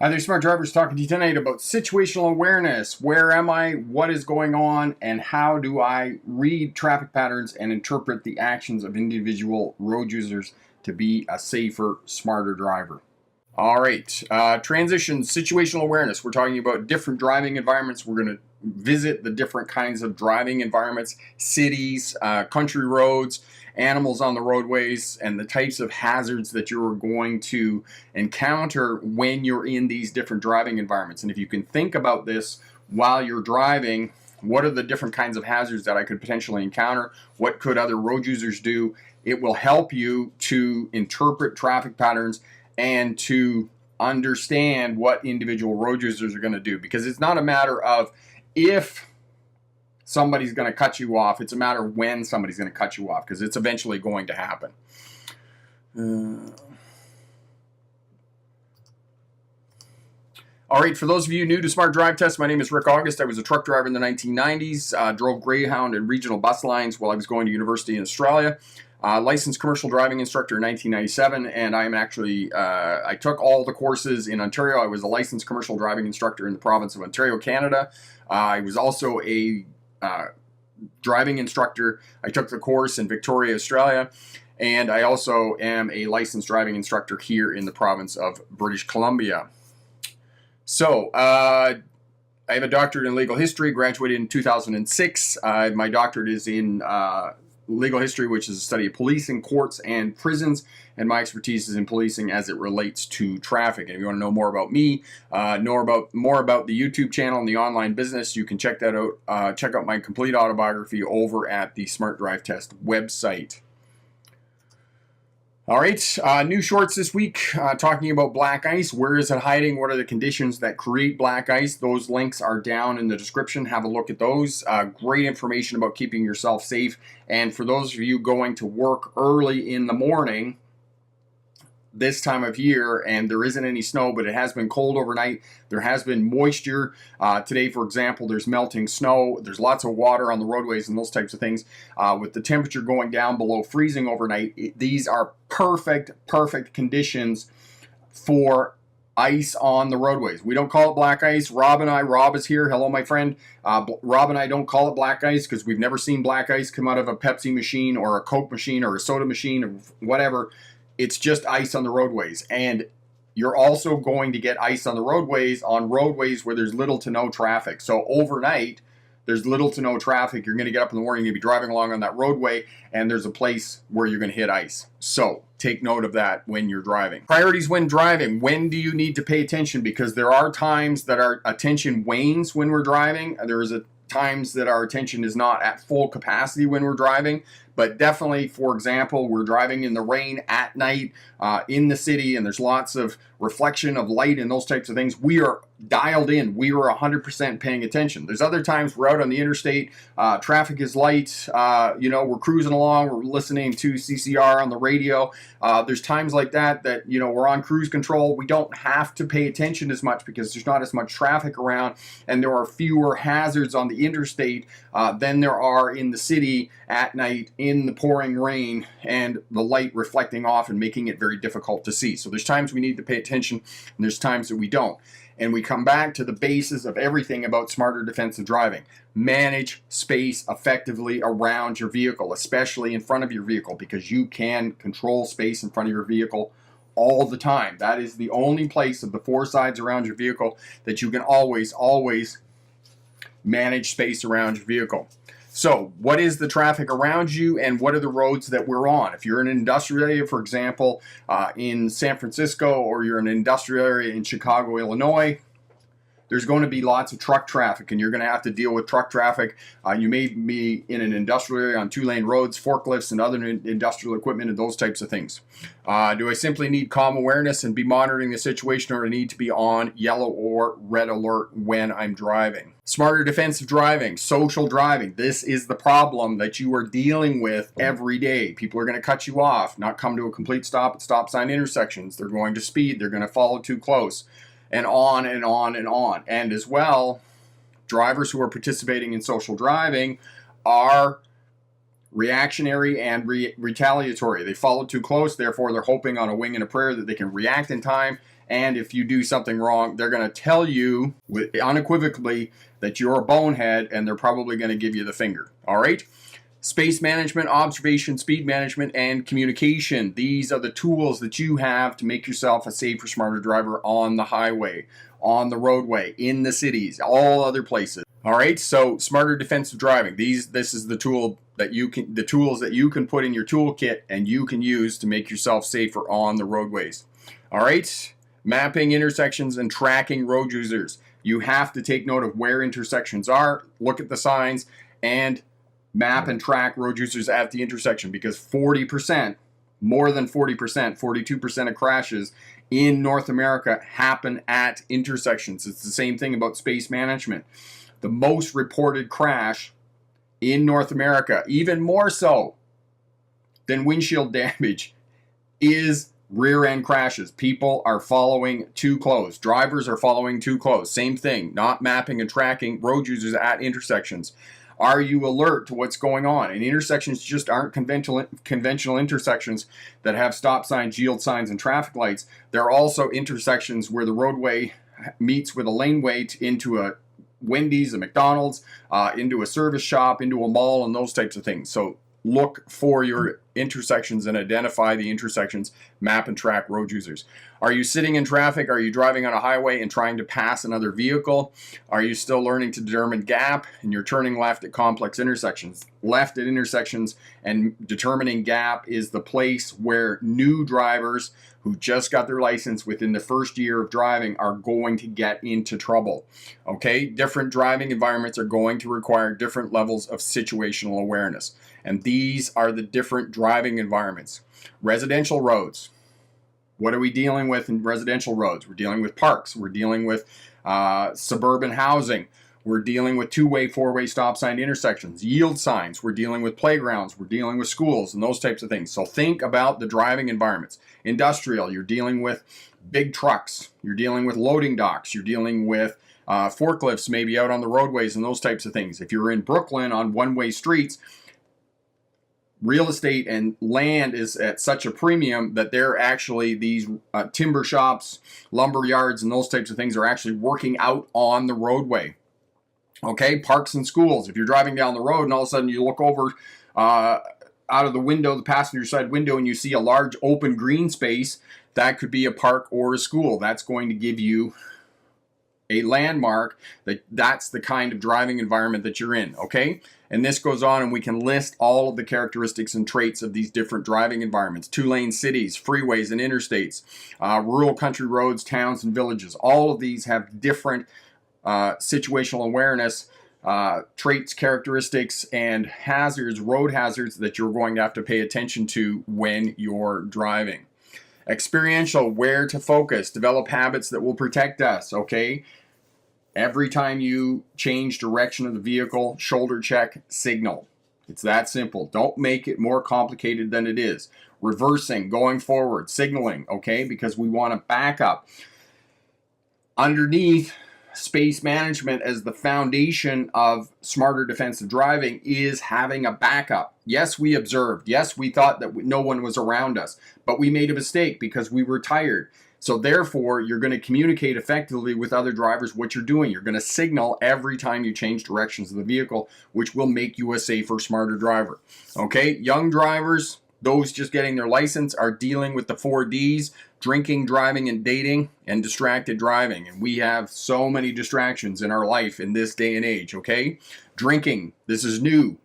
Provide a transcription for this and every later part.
Hi there, smart drivers, talking to you tonight about situational awareness. Where am I? What is going on? And how do I read traffic patterns and interpret the actions of individual road users to be a safer, smarter driver? All right, transition, situational awareness. We're talking about different driving environments. We're going to visit the different kinds of driving environments, cities, country roads, animals on the roadways, and the types of hazards that you're going to encounter when you're in these different driving environments. And if you can think about this while you're driving, what are the different kinds of hazards that I could potentially encounter? What could other road users do? It will help you to interpret traffic patterns and to understand what individual road users are going to do, because it's not a matter of if somebody's going to cut you off, it's a matter of when somebody's going to cut you off, because it's eventually going to happen. All right, for those of you new to Smart Drive Test, my name is Rick August. I was a truck driver in the 1990s, drove Greyhound and regional bus lines while I was going to university in Australia. Licensed commercial driving instructor in 1997, and I am actually, I took all the courses in Ontario. I was a licensed commercial driving instructor in the province of Ontario, Canada. I was also a driving instructor. I took the course in Victoria, Australia, and I also am a licensed driving instructor here in the province of British Columbia. So, I have a doctorate in legal history, graduated in 2006. My doctorate is in legal history, which is a study of policing, courts, and prisons, and my expertise is in policing as it relates to traffic. And if you want to know more about me, more about the YouTube channel and the online business, you can check that out. Check out my complete autobiography over at the Smart Drive Test website. All right, new shorts this week, talking about black ice. Where is it hiding? What are the conditions that create black ice? Those links are down in the description. Have a look at those. Great information about keeping yourself safe. And for those of you going to work early in the morning, this time of year, and there isn't any snow, but it has been cold overnight. There has been moisture. Today, for example, there's melting snow. There's lots of water on the roadways and those types of things. With the temperature going down below freezing overnight, these are perfect conditions for ice on the roadways. We don't call it black ice. Rob is here. Hello, my friend. Rob and I don't call it black ice because we've never seen black ice come out of a Pepsi machine or a Coke machine or a soda machine or whatever. It's just ice on the roadways. And you're also going to get ice on the roadways where there's little to no traffic. So overnight, there's little to no traffic. You're going to get up in the morning, you'll be driving along on that roadway, and there's a place where you're going to hit ice. So take note of that when you're driving. Priorities when driving. When do you need to pay attention? Because there are times that our attention wanes when we're driving. There's times that our attention is not at full capacity when we're driving. But definitely, for example, we're driving in the rain at night in the city, and there's lots of reflection of light and those types of things. We are dialed in. We are 100% paying attention. There's other times we're out on the interstate, traffic is light, we're cruising along, we're listening to CCR on the radio. There's times like that we're on cruise control. We don't have to pay attention as much because there's not as much traffic around, and there are fewer hazards on the interstate than there are in the city at night in the pouring rain and the light reflecting off and making it very difficult to see. So there's times we need to pay attention and there's times that we don't. And we come back to the basis of everything about smarter defensive driving. Manage space effectively around your vehicle, especially in front of your vehicle, because you can control space in front of your vehicle all the time. That is the only place of the four sides around your vehicle that you can always manage space around your vehicle. So what is the traffic around you and what are the roads that we're on? If you're in an industrial area, for example, in San Francisco, or you're in an industrial area in Chicago, Illinois, there's going to be lots of truck traffic and you're going to have to deal with truck traffic. You may be in an industrial area on two-lane roads, forklifts, and other industrial equipment and those types of things. Do I simply need calm awareness and be monitoring the situation, or I need to be on yellow or red alert when I'm driving? Smarter defensive driving, social driving. This is the problem that you are dealing with every day. People are going to cut you off, not come to a complete stop at stop sign intersections. They're going to speed. They're going to follow too close. And on and on and on. And as well, drivers who are participating in social driving are reactionary and retaliatory. They follow too close, therefore they're hoping on a wing and a prayer that they can react in time And if you do something wrong, they're going to tell you unequivocally that you're a bonehead, and they're probably going to give you the finger. All right? Space management, observation, speed management, and communication. These are the tools that you have to make yourself a safer, smarter driver on the highway, on the roadway, in the cities, all other places. All right, so smarter defensive driving. This is the tools that you can put in your toolkit and you can use to make yourself safer on the roadways. All right, mapping intersections and tracking road users. You have to take note of where intersections are, look at the signs, and map and track road users at the intersection, because 40%, more than 40%, 42% of crashes in North America happen at intersections. It's the same thing about space management. The most reported crash in North America, even more so than windshield damage, is rear end crashes. People are following too close. Drivers are following too close. Same thing, not mapping and tracking road users at intersections. Are you alert to what's going on? And intersections just aren't conventional intersections that have stop signs, yield signs, and traffic lights. They're also intersections where the roadway meets with a laneway into a Wendy's, a McDonald's, into a service shop, into a mall, and those types of things. So look for your intersections and identify the intersections, map and track road users. Are you sitting in traffic? Are you driving on a highway and trying to pass another vehicle? Are you still learning to determine gap and you're turning left at complex intersections? Left at intersections and determining gap is the place where new drivers who just got their license within the first year of driving are going to get into trouble. Okay, different driving environments are going to require different levels of situational awareness. And these are the different driving environments. Residential roads. What are we dealing with in residential roads? We're dealing with parks. We're dealing with suburban housing. We're dealing with two-way, four-way stop sign intersections, yield signs. We're dealing with playgrounds. We're dealing with schools and those types of things. So think about the driving environments. Industrial, you're dealing with big trucks. You're dealing with loading docks. You're dealing with forklifts maybe out on the roadways and those types of things. If you're in Brooklyn on one-way streets, real estate and land is at such a premium that they're actually, these timber shops, lumber yards, and those types of things are actually working out on the roadway. Okay, parks and schools. If you're driving down the road and all of a sudden you look over out of the window, the passenger side window, and you see a large open green space, that could be a park or a school. That's going to give you a landmark that's the kind of driving environment that you're in, okay? And this goes on, and we can list all of the characteristics and traits of these different driving environments. Two-lane cities, freeways and interstates, rural country roads, towns and villages. All of these have different situational awareness traits, characteristics, and hazards, road hazards that you're going to have to pay attention to when you're driving. Experiential, where to focus, develop habits that will protect us, okay? Every time you change direction of the vehicle, shoulder check, signal. It's that simple. Don't make it more complicated than it is. Reversing, going forward, signaling, okay? Because we want to back up. Underneath, space management as the foundation of smarter defensive driving is having a backup. Yes, we observed. Yes, we thought that no one was around us, but we made a mistake because we were tired. So therefore, you're going to communicate effectively with other drivers what you're doing. You're going to signal every time you change directions of the vehicle, which will make you a safer, smarter driver. Okay, young drivers, those just getting their license, are dealing with the 4Ds, drinking, driving, and dating, and distracted driving. And we have so many distractions in our life in this day and age, okay? Drinking, this is new,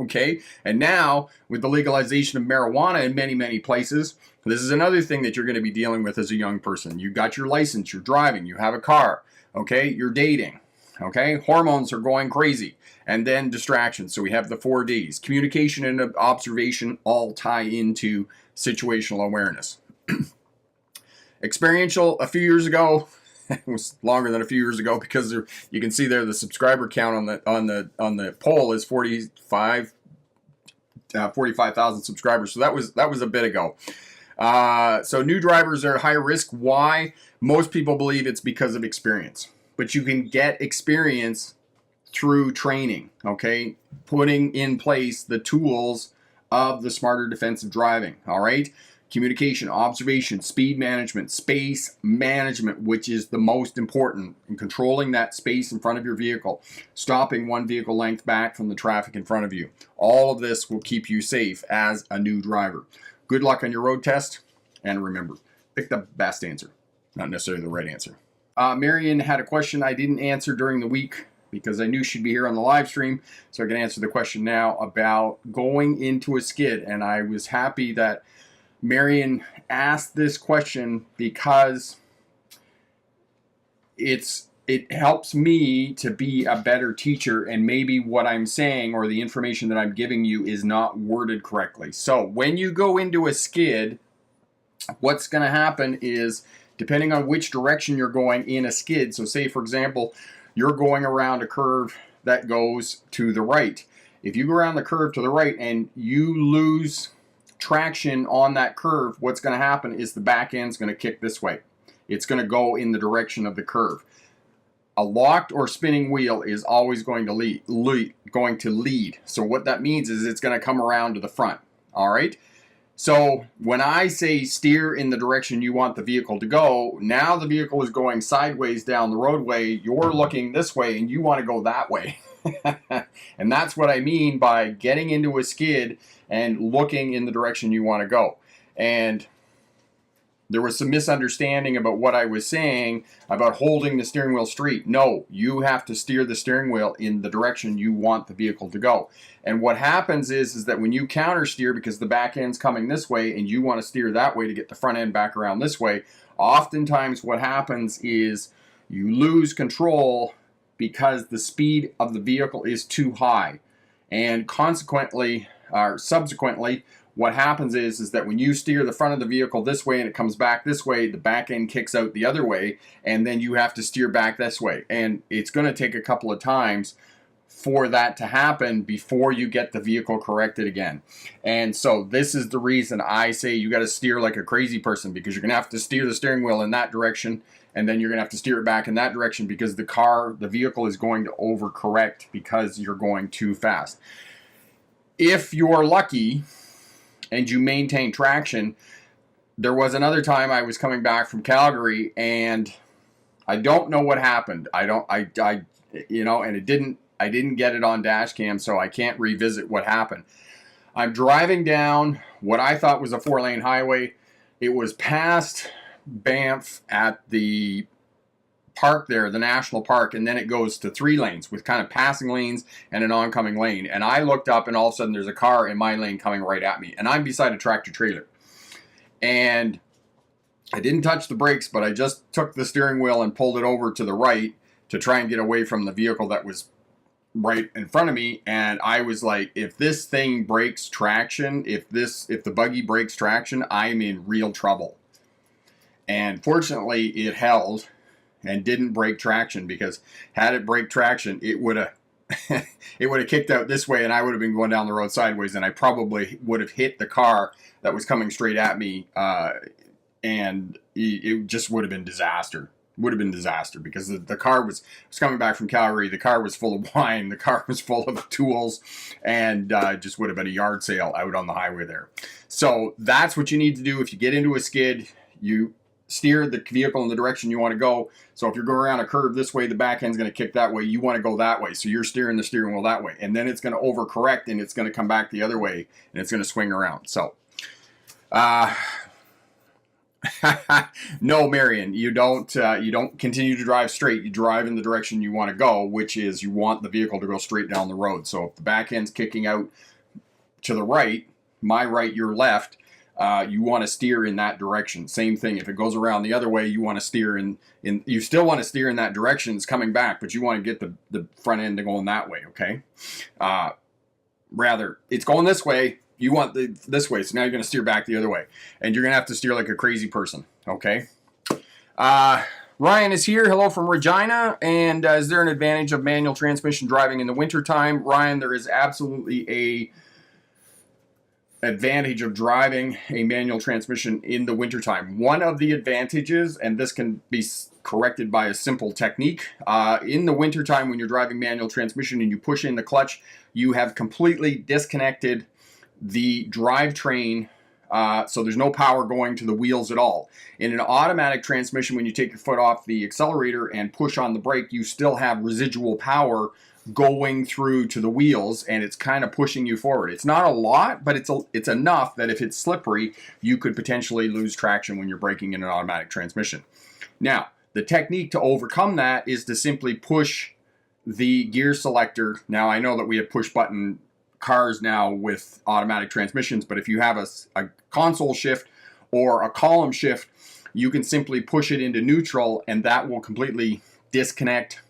okay? And now, with the legalization of marijuana in many, many places, this is another thing that you're going to be dealing with as a young person. You got your license, you're driving, you have a car, okay? You're dating, okay? Hormones are going crazy. And then distractions. So we have the 4Ds. Communication and observation all tie into situational awareness. Experiential, a few years ago, it was longer than a few years ago because you can see there the subscriber count on the poll is 45,000 subscribers. So that was a bit ago. So new drivers are at high risk. Why? Most people believe it's because of experience. But you can get experience through training, okay? Putting in place the tools of the smarter defensive driving, all right? Communication, observation, speed management, space management, which is the most important in controlling that space in front of your vehicle, stopping one vehicle length back from the traffic in front of you. All of this will keep you safe as a new driver. Good luck on your road test, and remember, pick the best answer, not necessarily the right answer. Marion had a question I didn't answer during the week because I knew she'd be here on the live stream, so I can answer the question now about going into a skid. And I was happy that Marion asked this question because it helps me to be a better teacher, and maybe what I'm saying or the information that I'm giving you is not worded correctly. So when you go into a skid, what's going to happen is, depending on which direction you're going in a skid, so say for example, you're going around a curve that goes to the right. If you go around the curve to the right and you lose traction on that curve, what's going to happen is the back end's going to kick this way. It's going to go in the direction of the curve. A locked or spinning wheel is always going to lead. So what that means is it's going to come around to the front. All right. So when I say steer in the direction you want the vehicle to go, now the vehicle is going sideways down the roadway. You're looking this way and you want to go that way. And that's what I mean by getting into a skid and looking in the direction you want to go. And there was some misunderstanding about what I was saying about holding the steering wheel straight. No, you have to steer the steering wheel in the direction you want the vehicle to go. And what happens is that when you counter steer, because the back end's coming this way and you want to steer that way to get the front end back around this way, oftentimes what happens is you lose control because the speed of the vehicle is too high. And consequently, or subsequently, what happens is that when you steer the front of the vehicle this way and it comes back this way, the back end kicks out the other way, and then you have to steer back this way. And it's going to take a couple of times for that to happen before you get the vehicle corrected again. And so this is the reason I say you got to steer like a crazy person, because you're going to have to steer the steering wheel in that direction, and then you're going to have to steer it back in that direction because the vehicle is going to overcorrect because you're going too fast. If you're lucky and you maintain traction, there was another time I was coming back from Calgary and I don't know what happened. I didn't get it on dash cam, so I can't revisit what happened. I'm driving down what I thought was a 4-lane highway. It was past Banff at the park there, the national park, and then it goes to 3 lanes with kind of passing lanes and an oncoming lane. And I looked up and all of a sudden there's a car in my lane coming right at me, and I'm beside a tractor trailer. And I didn't touch the brakes, but I just took the steering wheel and pulled it over to the right to try and get away from the vehicle that was right in front of me. And I was like, if this thing breaks traction, if the buggy breaks traction, I'm in real trouble. And fortunately it held and didn't break traction, because had it break traction, it would have kicked out this way and I would have been going down the road sideways, and I probably would have hit the car that was coming straight at me, and it just would have been disaster. Because the car was coming back from Calgary. The car was full of wine. The car was full of tools, and just would have been a yard sale out on the highway there. So that's what you need to do if you get into a skid. You steer the vehicle in the direction you want to go. So if you're going around a curve this way, the back end's going to kick that way. You want to go that way. So you're steering the steering wheel that way. And then it's going to overcorrect and it's going to come back the other way and it's going to swing around. So, no, Marion, you don't continue to drive straight. You drive in the direction you want to go, which is you want the vehicle to go straight down the road. So if the back end's kicking out to the right, my right, your left, you want to steer in that direction. Same thing. If it goes around the other way, you want to steer you still want to steer in that direction. It's coming back, but you want to get the front end to go in that way. Okay. Rather, it's going this way. You want this way. So now you're going to steer back the other way, and you're going to have to steer like a crazy person. Okay. Ryan is here. Hello from Regina. And is there an advantage of manual transmission driving in the wintertime? Ryan, there is absolutely a advantage of driving a manual transmission in the wintertime. One of the advantages, and this can be corrected by a simple technique, in the wintertime when you're driving manual transmission and you push in the clutch, you have completely disconnected the drivetrain So there's no power going to the wheels at all. In an automatic transmission, when you take your foot off the accelerator and push on the brake, you still have residual power going through to the wheels, and it's kind of pushing you forward. It's not a lot, but it's enough that if it's slippery, you could potentially lose traction when you're braking in an automatic transmission. Now, the technique to overcome that is to simply push the gear selector. Now, I know that we have push button cars now with automatic transmissions, but if you have a console shift or a column shift, you can simply push it into neutral, and that will completely disconnect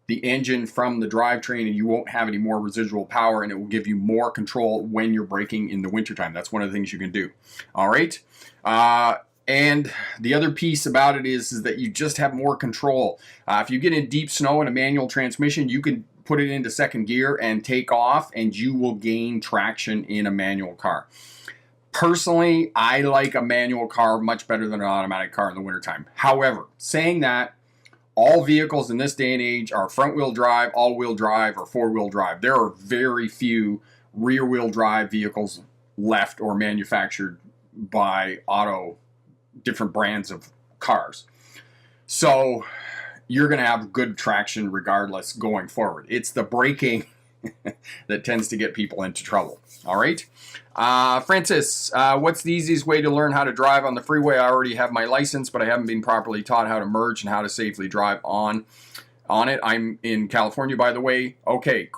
the engine from the drivetrain, and you won't have any more residual power, and it will give you more control when you're braking in the wintertime. That's one of the things you can do. All right. And the other piece about it is that you just have more control. If you get in deep snow in a manual transmission, you can put it into second gear and take off, and you will gain traction in a manual car. Personally, I like a manual car much better than an automatic car in the wintertime. However, saying that, all vehicles in this day and age are front-wheel drive, all-wheel drive, or four-wheel drive. There are very few rear-wheel drive vehicles left or manufactured by different brands of cars. So you're going to have good traction regardless going forward. It's the braking that tends to get people into trouble. All right. Francis, what's the easiest way to learn how to drive on the freeway? I already have my license, but I haven't been properly taught how to merge and how to safely drive on it. I'm in California, by the way. Okay,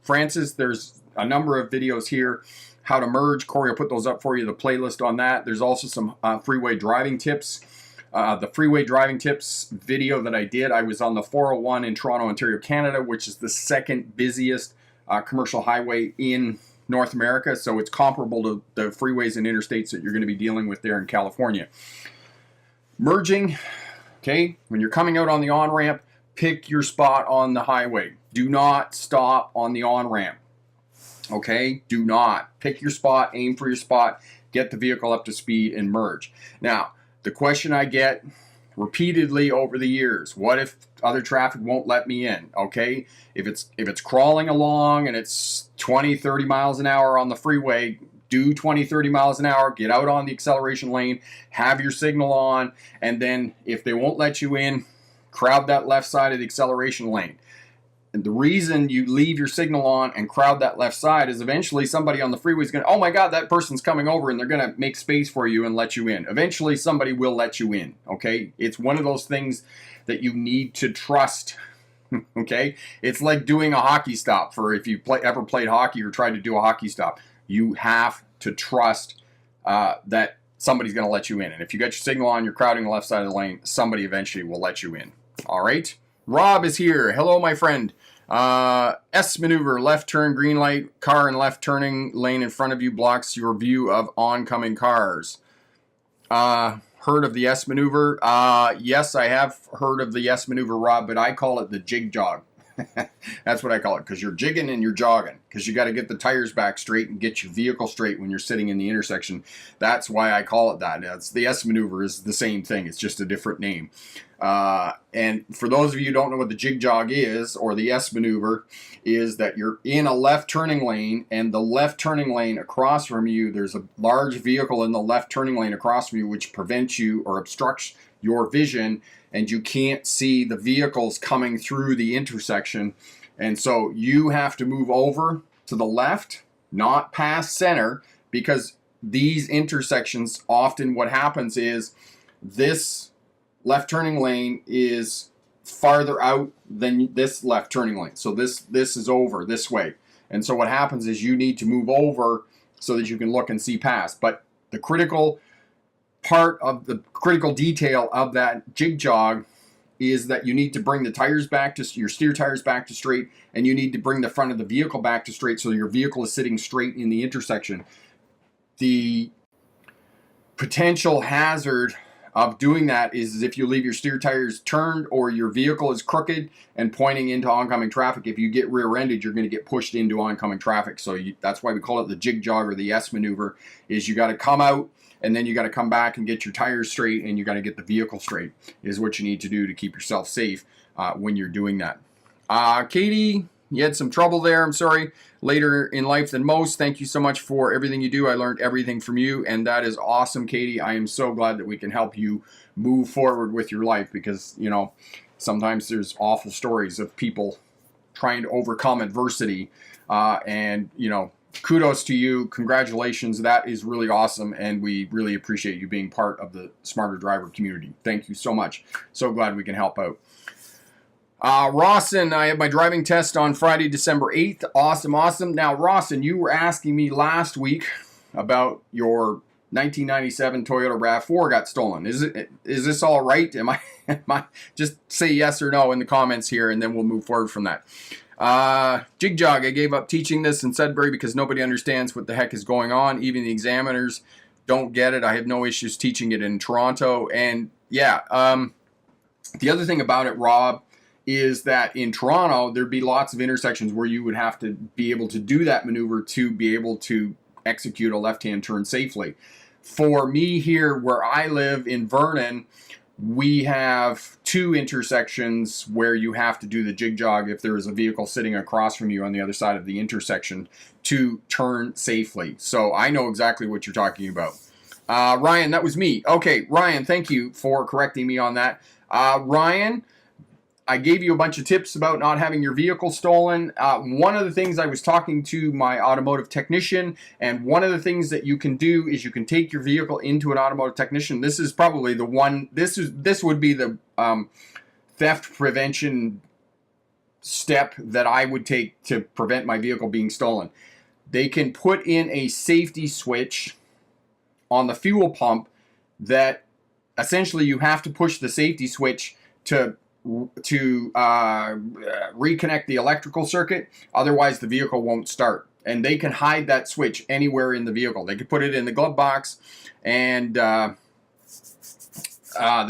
Francis, there's a number of videos here. How to merge. Corey will put those up for you, the playlist on that. There's also some freeway driving tips. The freeway driving tips video that I did, I was on the 401 in Toronto, Ontario, Canada, which is the second busiest commercial highway in North America. So it's comparable to the freeways and interstates that you're going to be dealing with there in California. Merging, okay, when you're coming out on the on-ramp, pick your spot on the highway. Do not stop on the on-ramp. Okay, do not. Pick your spot, aim for your spot, get the vehicle up to speed, and merge. Now, the question I get repeatedly over the years, what if other traffic won't let me in? Okay, if it's crawling along and it's 20, 30 miles an hour on the freeway, do 20, 30 miles an hour, get out on the acceleration lane, have your signal on, and then if they won't let you in, crowd that left side of the acceleration lane. And the reason you leave your signal on and crowd that left side is eventually somebody on the freeway is going to, oh my God, that person's coming over, and they're going to make space for you and let you in. Eventually somebody will let you in, okay? It's one of those things that you need to trust, okay? It's like doing a hockey stop. For if you ever played hockey or tried to do a hockey stop, you have to trust that somebody's going to let you in. And if you got your signal on, you're crowding the left side of the lane, somebody eventually will let you in, all right? Rob is here. Hello, my friend. S maneuver, left turn, green light, car in left turning lane in front of you blocks your view of oncoming cars. Heard of the S maneuver? Yes, I have heard of the S maneuver, Rob, but I call it the jig jog. That's what I call it, because you're jigging and you're jogging, because you got to get the tires back straight and get your vehicle straight when you're sitting in the intersection. That's why I call it that. It's the S maneuver is the same thing. It's just a different name. And for those of you who don't know what the jig jog is, or the S maneuver, is that you're in a left turning lane, and the left turning lane across from you, there's a large vehicle in the left turning lane across from you which prevents you or obstructs your vision, and you can't see the vehicles coming through the intersection. And so you have to move over to the left, not past center, because these intersections, often what happens is this left turning lane is farther out than this left turning lane. So this is over this way. And so what happens is you need to move over so that you can look and see past. But the critical part of the critical detail of that jig jog is that you need to bring the tires back to your steer tires back to straight, and you need to bring the front of the vehicle back to straight so your vehicle is sitting straight in the intersection. The potential hazard of doing that is if you leave your steer tires turned or your vehicle is crooked and pointing into oncoming traffic. If you get rear-ended, you're going to get pushed into oncoming traffic. So that's why we call it the jig jog or the S maneuver, is you got to come out and then you got to come back and get your tires straight, and you got to get the vehicle straight, is what you need to do to keep yourself safe when you're doing that. Katie, you had some trouble there. I'm sorry. Later in life than most. Thank you so much for everything you do. I learned everything from you, and that is awesome, Katie. I am so glad that we can help you move forward with your life, because, you know, sometimes there's awful stories of people trying to overcome adversity, and, you know, kudos to you. Congratulations. That is really awesome, and we really appreciate you being part of the Smarter Driver community. Thank you so much. So glad we can help out. Rawson, I have my driving test on Friday, December 8th. Awesome, awesome. Now, Rawson, you were asking me last week about your 1997 Toyota RAV4 got stolen. Is this all right? Am I just say yes or no in the comments here, and then we'll move forward from that. Jig Jog, I gave up teaching this in Sudbury because nobody understands what the heck is going on. Even the examiners don't get it. I have no issues teaching it in Toronto. And yeah, the other thing about it, Rob, is that in Toronto, there'd be lots of intersections where you would have to be able to do that maneuver to be able to execute a left-hand turn safely. For me here, where I live in Vernon, we have 2 intersections where you have to do the jig jog if there is a vehicle sitting across from you on the other side of the intersection to turn safely. So I know exactly what you're talking about. Ryan, that was me. Okay, Ryan, thank you for correcting me on that. Ryan, I gave you a bunch of tips about not having your vehicle stolen. One of the things, I was talking to my automotive technician, and one of the things that you can do is you can take your vehicle into an automotive technician. This is probably the one, this would be the theft prevention step that I would take to prevent my vehicle being stolen. They can put in a safety switch on the fuel pump that essentially you have to push the safety switch to reconnect the electrical circuit. Otherwise the vehicle won't start, and they can hide that switch anywhere in the vehicle. They could put it in the glove box, and they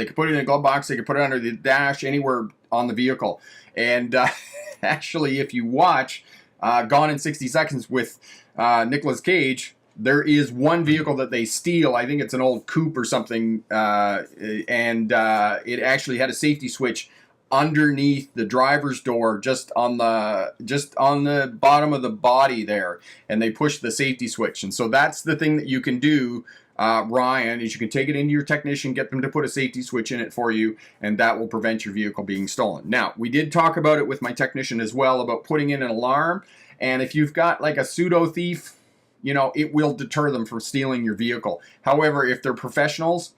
could put it in the glove box. They could put it under the dash, anywhere on the vehicle. And actually, if you watch Gone in 60 Seconds with Nicolas Cage, there is one vehicle that they steal. I think it's an old coupe or something, and it actually had a safety switch underneath the driver's door, just on the bottom of the body there, and they push the safety switch. And so that's the thing that you can do, Ryan, is you can take it into your technician, get them to put a safety switch in it for you, and that will prevent your vehicle being stolen. Now, we did talk about it with my technician as well, about putting in an alarm, and if you've got like a pseudo thief, you know, it will deter them from stealing your vehicle. However, if they're professionals,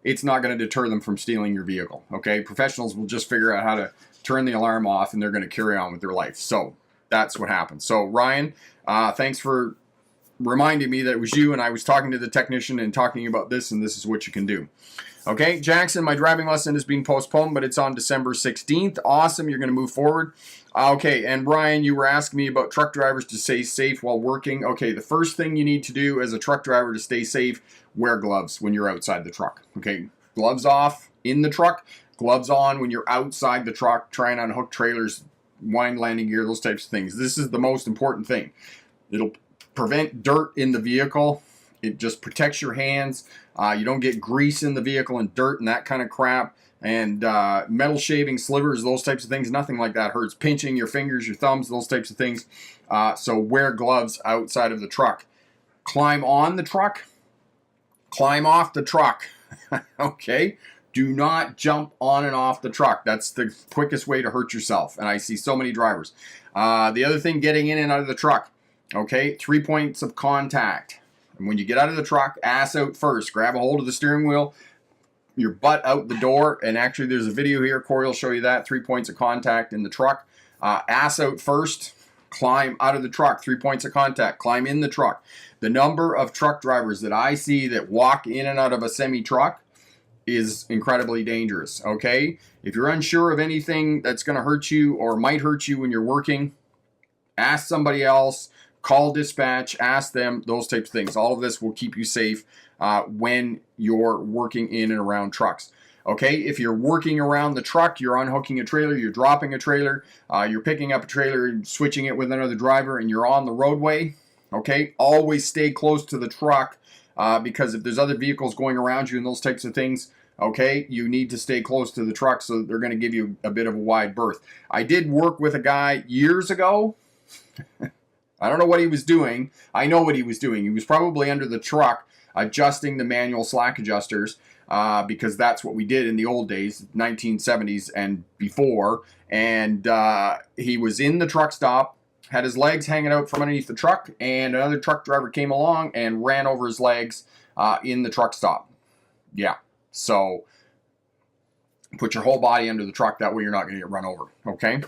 it's not going to deter them from stealing your vehicle, okay? Professionals will just figure out how to turn the alarm off, and they're going to carry on with their life. So that's what happens. So Ryan, thanks for reminding me that it was you, and I was talking to the technician and talking about this, and this is what you can do. Okay, Jackson, my driving lesson is being postponed, but it's on December 16th. Awesome, you're going to move forward. Okay, and Brian, you were asking me about truck drivers to stay safe while working. Okay, the first thing you need to do as a truck driver to stay safe, wear gloves when you're outside the truck. Okay, gloves off in the truck, gloves on when you're outside the truck, trying to unhook trailers, wind landing gear, those types of things. This is the most important thing. It'll prevent dirt in the vehicle. It just protects your hands. You don't get grease in the vehicle and dirt and that kind of crap. And metal shaving, slivers, those types of things, nothing like that hurts. Pinching your fingers, your thumbs, those types of things. So wear gloves outside of the truck. Climb on the truck. Climb off the truck. Okay? Do not jump on and off the truck. That's the quickest way to hurt yourself. And I see so many drivers. The other thing, getting in and out of the truck. Okay? 3 points of contact. And when you get out of the truck, ass out first. Grab a hold of the steering wheel, your butt out the door. And actually, there's a video here. Corey will show you that. 3 points of contact in the truck. Ass out first. Climb out of the truck. 3 points of contact. Climb in the truck. The number of truck drivers that I see that walk in and out of a semi-truck is incredibly dangerous. Okay? If you're unsure of anything that's going to hurt you or might hurt you when you're working, ask somebody else. Call dispatch, ask them, those types of things. All of this will keep you safe when you're working in and around trucks. Okay, if you're working around the truck, you're unhooking a trailer, you're dropping a trailer, you're picking up a trailer and switching it with another driver, and you're on the roadway, okay, always stay close to the truck because if there's other vehicles going around you and those types of things, okay, you need to stay close to the truck, so they're going to give you a bit of a wide berth. I did work with a guy years ago. I don't know what he was doing. I know what he was doing. He was probably under the truck adjusting the manual slack adjusters, because that's what we did in the old days, 1970s and before. And he was in the truck stop, had his legs hanging out from underneath the truck, and another truck driver came along and ran over his legs in the truck stop. Yeah, so put your whole body under the truck. That way you're not going to get run over, okay?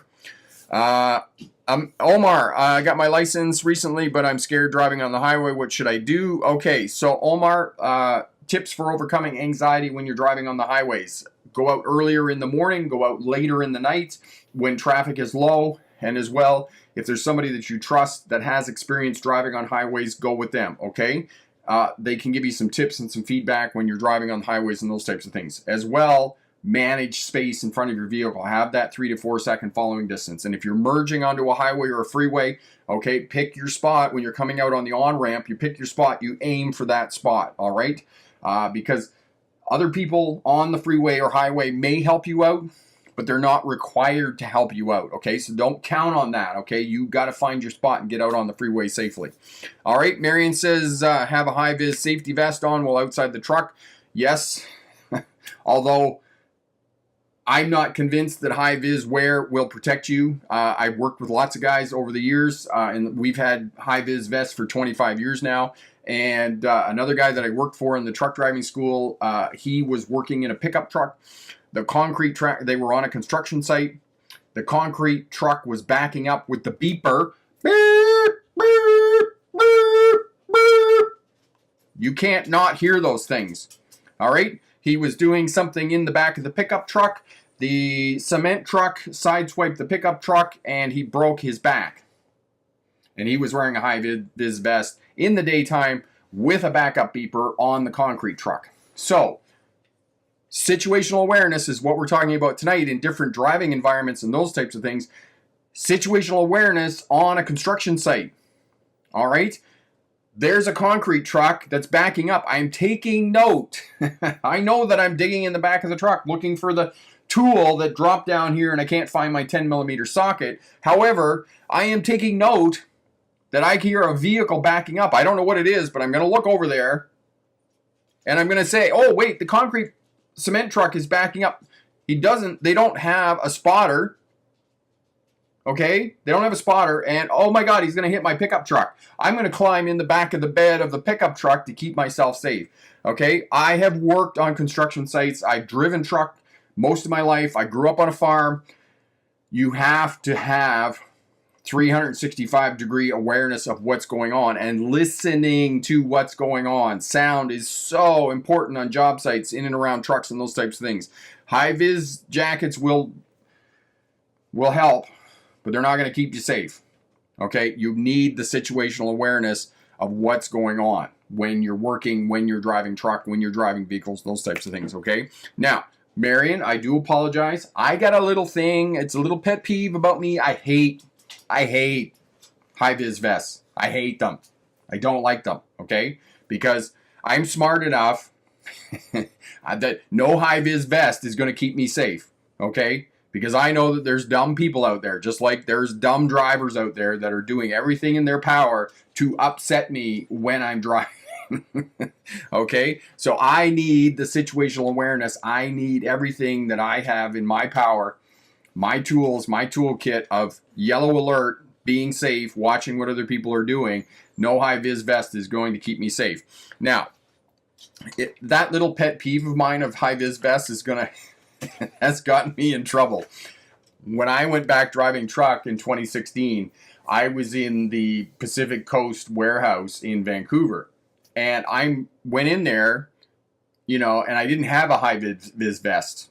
Omar, I got my license recently, but I'm scared driving on the highway. What should I do? Okay, so Omar, tips for overcoming anxiety when you're driving on the highways. Go out earlier in the morning, go out later in the night when traffic is low, and as well, if there's somebody that you trust that has experience driving on highways, go with them, okay? They can give you some tips and some feedback when you're driving on highways and those types of things. As well, manage space in front of your vehicle. Have that 3 to 4 second following distance. And if you're merging onto a highway or a freeway, okay, pick your spot. When you're coming out on the on-ramp, you pick your spot, you aim for that spot, all right? Because other people on the freeway or highway may help you out, but they're not required to help you out, okay? So don't count on that, okay? You got to find your spot and get out on the freeway safely. All right, Marion says, have a high-vis safety vest on while outside the truck. Yes, although I'm not convinced that high-vis wear will protect you. I've worked with lots of guys over the years, and we've had high-vis vests for 25 years now. And another guy that I worked for in the truck driving school, he was working in a pickup truck. The concrete truck, they were on a construction site. The concrete truck was backing up with the beeper. Beep, beep, beep, beep. You can't not hear those things. All right? He was doing something in the back of the pickup truck. The cement truck sideswiped the pickup truck, and he broke his back. And he was wearing a high-vis vest in the daytime with a backup beeper on the concrete truck. So, situational awareness is what we're talking about tonight in different driving environments and those types of things. Situational awareness on a construction site. All right? There's a concrete truck that's backing up. I'm taking note. I know that I'm digging in the back of the truck looking for the tool that dropped down here and I can't find my 10 millimeter socket. However, I am taking note that I hear a vehicle backing up. I don't know what it is, but I'm going to look over there and I'm going to say, oh, wait, the concrete cement truck is backing up. They don't have a spotter. Okay, they don't have a spotter, and oh my God, he's going to hit my pickup truck. I'm going to climb in the back of the bed of the pickup truck to keep myself safe. Okay, I have worked on construction sites. I've driven truck most of my life. I grew up on a farm. You have to have 365-degree awareness of what's going on and listening to what's going on. Sound is so important on job sites, in and around trucks and those types of things. High-vis jackets will help, but they're not going to keep you safe. Okay, you need the situational awareness of what's going on when you're working, when you're driving truck, when you're driving vehicles, those types of things, okay? Now, Marion, I do apologize. I got a little thing, it's a little pet peeve about me. I hate high-vis vests. I hate them. I don't like them, okay? Because I'm smart enough that no high-vis vest is going to keep me safe, okay? Because I know that there's dumb people out there, just like there's dumb drivers out there that are doing everything in their power to upset me when I'm driving. Okay? So I need the situational awareness. I need everything that I have in my power, my tools, my toolkit of yellow alert, being safe, watching what other people are doing. No high-vis vest is going to keep me safe. Now, that little pet peeve of mine of high-vis vests is going to... has gotten me in trouble. When I went back driving truck in 2016, I was in the Pacific Coast warehouse in Vancouver. And I went in there, and I didn't have a high-vis vest.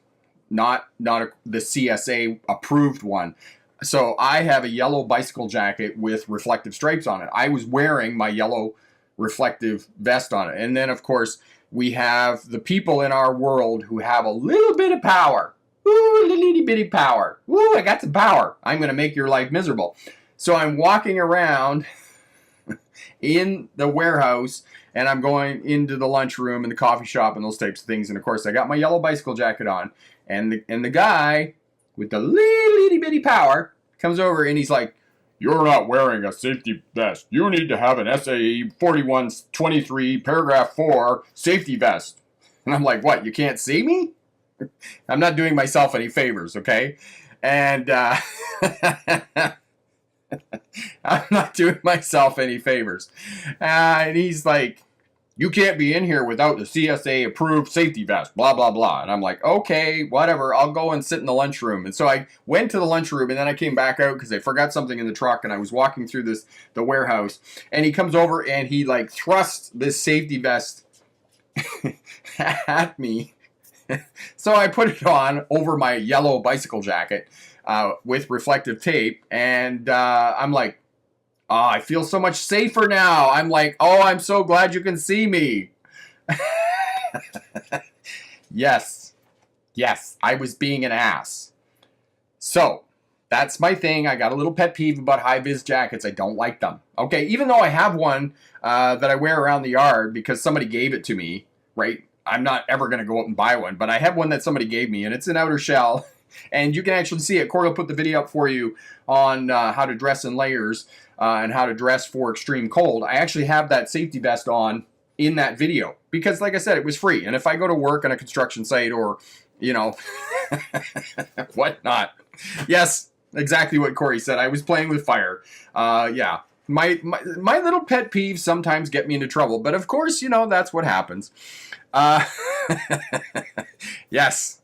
Not the CSA approved one. So I have a yellow bicycle jacket with reflective stripes on it. I was wearing my yellow reflective vest on it. And then, of course, we have the people in our world who have a little bit of power. Ooh, little bitty power. Ooh, I got some power. I'm going to make your life miserable. So I'm walking around in the warehouse, and I'm going into the lunchroom and the coffee shop and those types of things. And of course, I got my yellow bicycle jacket on, and the guy with the little bitty power comes over and he's like, "You're not wearing a safety vest. You need to have an SAE 4123 paragraph 4 safety vest." And I'm like, "What? You can't see me? I'm not doing myself any favors, okay?" And I'm not doing myself any favors. And he's like, "You can't be in here without the CSA approved safety vest, blah, blah, blah." And I'm like, "Okay, whatever. I'll go and sit in the lunchroom." And so I went to the lunchroom, and then I came back out because I forgot something in the truck, and I was walking through the warehouse. And he comes over, and he like thrusts this safety vest at me. So I put it on over my yellow bicycle jacket with reflective tape, and I'm like, "Oh, I feel so much safer now." I'm like, "Oh, I'm so glad you can see me." Yes, I was being an ass. So that's my thing. I got a little pet peeve about high-vis jackets. I don't like them. Okay, even though I have one that I wear around the yard because somebody gave it to me, right? I'm not ever going to go out and buy one, but I have one that somebody gave me, and it's an outer shell, and you can actually see it. Corey will put the video up for you on how to dress in layers and how to dress for extreme cold. I actually have that safety vest on in that video because, like I said, it was free. And if I go to work on a construction site or, you know, whatnot, yes, exactly what Corey said. I was playing with fire. Yeah. My little pet peeves sometimes get me into trouble, but of course, you know, that's what happens. Yes,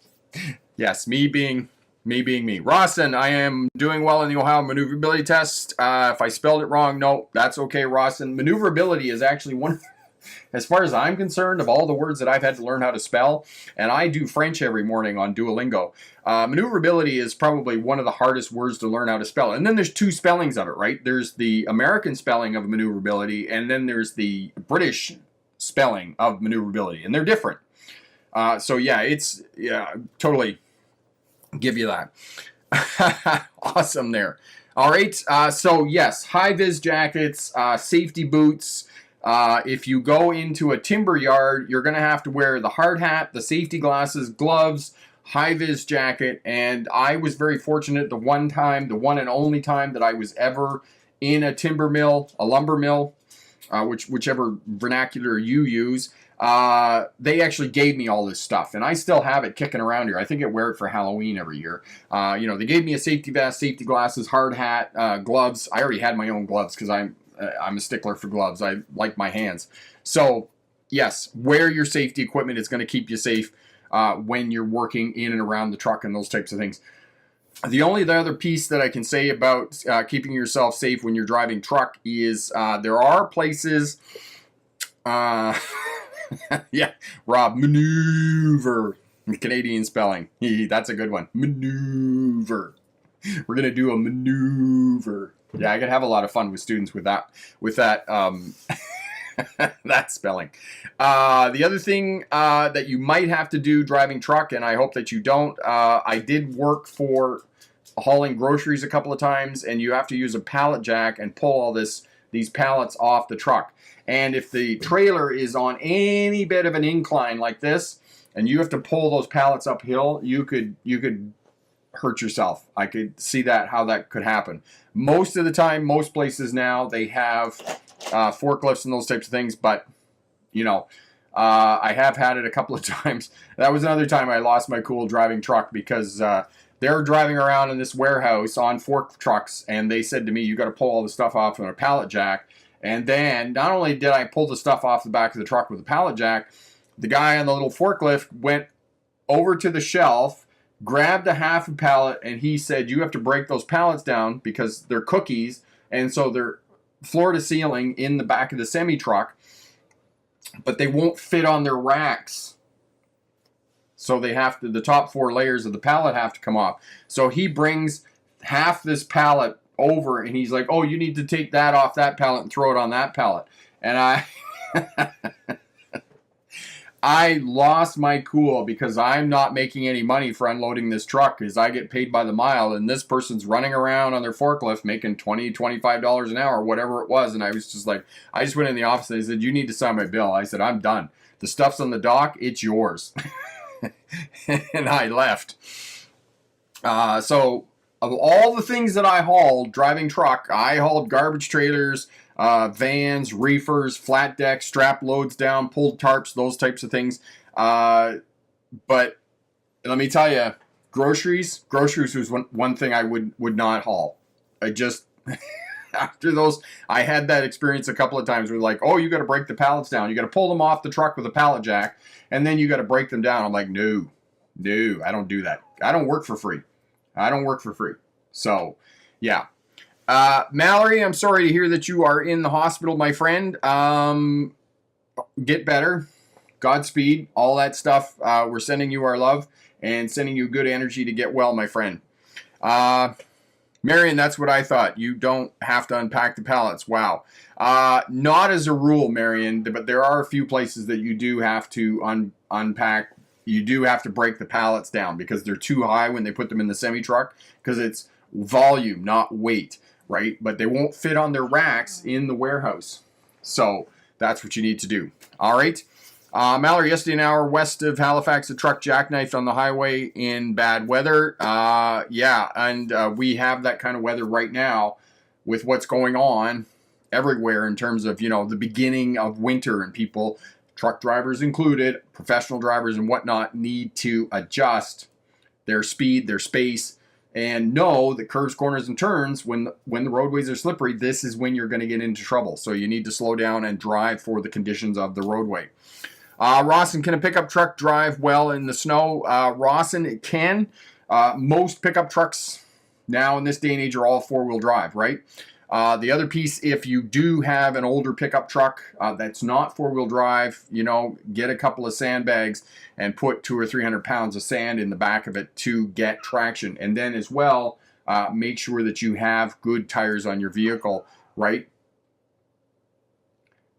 me being me. Rawson, I am doing well in the Ohio maneuverability test. If I spelled it wrong, no, that's okay, Rawson. Maneuverability is actually one, as far as I'm concerned, of all the words that I've had to learn how to spell, and I do French every morning on Duolingo. Maneuverability is probably one of the hardest words to learn how to spell. And then there's two spellings of it, right? There's the American spelling of maneuverability, and then there's the British spelling of maneuverability, and they're different. So yeah, totally give you that. Awesome there. All right, so yes, high-vis jackets, safety boots. If you go into a timber yard, you're going to have to wear the hard hat, the safety glasses, gloves, high-vis jacket, and I was very fortunate the one and only time that I was ever in a timber mill, a lumber mill, whichever vernacular you use, they actually gave me all this stuff, and I still have it kicking around here. I think I wear it for Halloween every year. You know, they gave me a safety vest, safety glasses, hard hat, gloves. I already had my own gloves because I'm a stickler for gloves. I like my hands. So yes, wear your safety equipment. It's going to keep you safe when you're working in and around the truck and those types of things. The other piece that I can say about keeping yourself safe when you're driving truck is there are places, yeah, Rob, maneuver, Canadian spelling, that's a good one, maneuver. We're going to do a maneuver. Yeah, I could have a lot of fun with students with that that spelling. The other thing that you might have to do driving truck, and I hope that you don't, I did work for hauling groceries a couple of times, and you have to use a pallet jack and pull all these pallets off the truck. And if the trailer is on any bit of an incline like this, and you have to pull those pallets uphill, you could hurt yourself. I could see how that could happen. Most of the time, most places now, they have forklifts and those types of things, but you know, I have had it a couple of times. That was another time I lost my cool driving truck because they're driving around in this warehouse on fork trucks, and they said to me, "You got to pull all the stuff off on a pallet jack." And then not only did I pull the stuff off the back of the truck with a pallet jack, the guy on the little forklift went over to the shelf, grabbed a half a pallet, and he said, "You have to break those pallets down because they're cookies, and so they're floor to ceiling in the back of the semi-truck, but they won't fit on their racks. So they have to, the top 4 layers of the pallet have to come off." So he brings half this pallet over, and he's like, "Oh, you need to take that off that pallet and throw it on that pallet." And I lost my cool because I'm not making any money for unloading this truck because I get paid by the mile, and this person's running around on their forklift making $20, $25 an hour, whatever it was. And I was just like, I just went in the office and I said, you need to sign my bill. I said, I'm done. The stuff's on the dock. It's yours. And I left. So of all the things that I hauled driving truck, I hauled garbage trailers, vans, reefers, flat decks, strap loads down, pulled tarps, those types of things. But let me tell you, groceries was one thing I would not haul. I just, after those, I had that experience a couple of times where like, oh, you got to break the pallets down. You got to pull them off the truck with a pallet jack, and then you got to break them down. I'm like, no, I don't do that. I don't work for free. So, yeah. Mallory, I'm sorry to hear that you are in the hospital, my friend. Get better. Godspeed. All that stuff. We're sending you our love and sending you good energy to get well, my friend. Marion, that's what I thought. You don't have to unpack the pallets. Wow. Not as a rule, Marion, but there are a few places that you do have to unpack. You do have to break the pallets down because they're too high when they put them in the semi-truck because it's volume, not weight, right? But they won't fit on their racks in the warehouse. So that's what you need to do. All right. Mallory, yesterday an hour west of Halifax, a truck jackknifed on the highway in bad weather. Yeah, and we have that kind of weather right now with what's going on everywhere in terms of, you know, the beginning of winter, and people, truck drivers included, professional drivers and whatnot, need to adjust their speed, their space, and know that curves, corners, and turns, when the roadways are slippery, this is when you're going to get into trouble. So you need to slow down and drive for the conditions of the roadway. Rawson, can a pickup truck drive well in the snow? Rawson, it can. Most pickup trucks now in this day and age are all four-wheel drive, right? The other piece, if you do have an older pickup truck that's not four-wheel drive, you know, get a couple of sandbags and put 200 or 300 pounds of sand in the back of it to get traction. And then as well, make sure that you have good tires on your vehicle, right?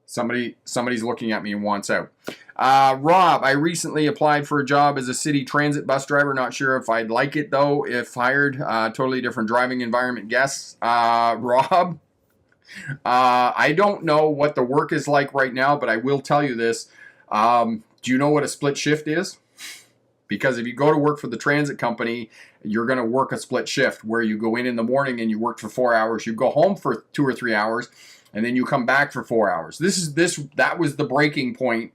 Somebody's looking at me and wants out. Rob, I recently applied for a job as a city transit bus driver. Not sure if I'd like it, though, if hired. Totally different driving environment. Guess. Rob, I don't know what the work is like right now, but I will tell you this. Do you know what a split shift is? Because if you go to work for the transit company, you're going to work a split shift where you go in the morning and you work for 4 hours. You go home for 2 or 3 hours, and then you come back for 4 hours. That was the breaking point.